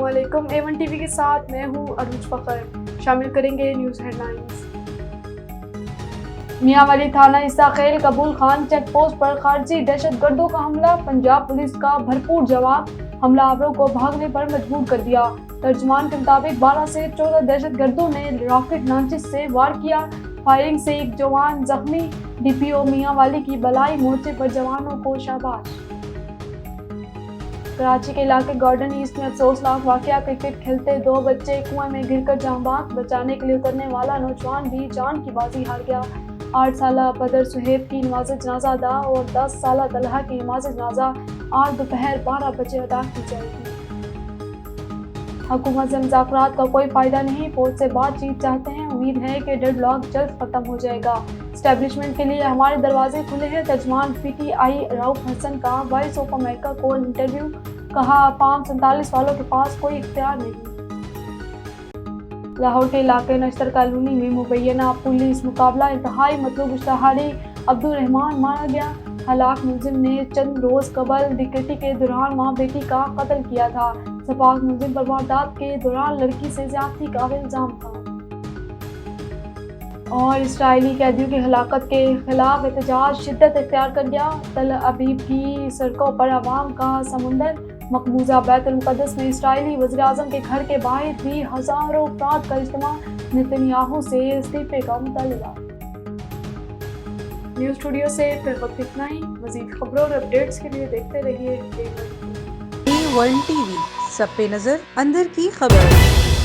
علیکم، A1 T V کے ساتھ میں ہوں عروج فخر۔ شامل کریں گے نیوز ہیڈ لائنز۔ میاں والی تھانہ اساخیل قبول خان چیک پوسٹ پر خارجی دہشت گردوں کا حملہ، پنجاب پولیس کا بھرپور جواب، حملہ آوروں کو بھاگنے پر مجبور کر دیا۔ ترجمان کے مطابق 12 سے 14 دہشت گردوں نے راکٹ لانچر سے وار کیا، فائرنگ سے ایک جوان زخمی، ڈی پی او میاں والی کی بلائی مورچے پر جوانوں کو شاباش۔ کراچی کے علاقے گارڈن ایسٹ میں افسوسناک واقعہ، کرکٹ کھیلتے 2 بچے کنویں میں گر کر جاں بحق، بچانے کے لیے اترنے والا نوجوان بھی جان کی بازی ہار گیا۔ 8 سالہ بدر سہیب کی نماز جنازہ ادا اور 10 سالہ طلحہ کی نماز جنازہ آج دوپہر 12 بجے ادا کی جائے گی۔ حکومت سے مذاکرات کا کوئی فائدہ نہیں، فوج سے بات چیت چاہتے ہیں، امید ہے کہ ڈیڈ لاک جلد ختم ہو جائے گا، اسٹیبلشمنٹ کے لیے ہمارے دروازے کھلے ہیں۔ ترجمان پی ٹی آئی رؤف حسن کا وائس آف امریکہ کو انٹرویو، کہا 47 والوں کے پاس کوئی اختیار نہیں۔ لاہور کے علاقے نشتر کالونی میں مبینہ پولیس مقابلہ، انتہائی مطلوب اشتہاری عبدالرحمان مارا گیا۔ ہلاک ملزم نے چند روز قبل ڈکیتی کے دوران ماں بیٹی کا قتل کیا تھا۔ سپاہی ملزم پر واردات کے دوران لڑکی سے زیادتی کا الزام تھا۔ اور اسرائیلی قیدیوں کی ہلاکت کے خلاف احتجاج شدت اختیار کر گیا، تل ابیب کی سڑکوں پر عوام کا سمندر، مقبوضہ بیت المقدس میں اسرائیلی وزیراعظم کے گھر کے باہر بھی ہزاروں افراد کا اجتماع، نتنیاہو سے استعفے کا مطالبہ۔ نیوز اسٹوڈیو سے فی الوقت اتنا ہی، مزید خبروں اور اپڈیٹس کے لیے دیکھتے رہیے A1 ٹی وی، سب پہ نظر، اندر کی خبر۔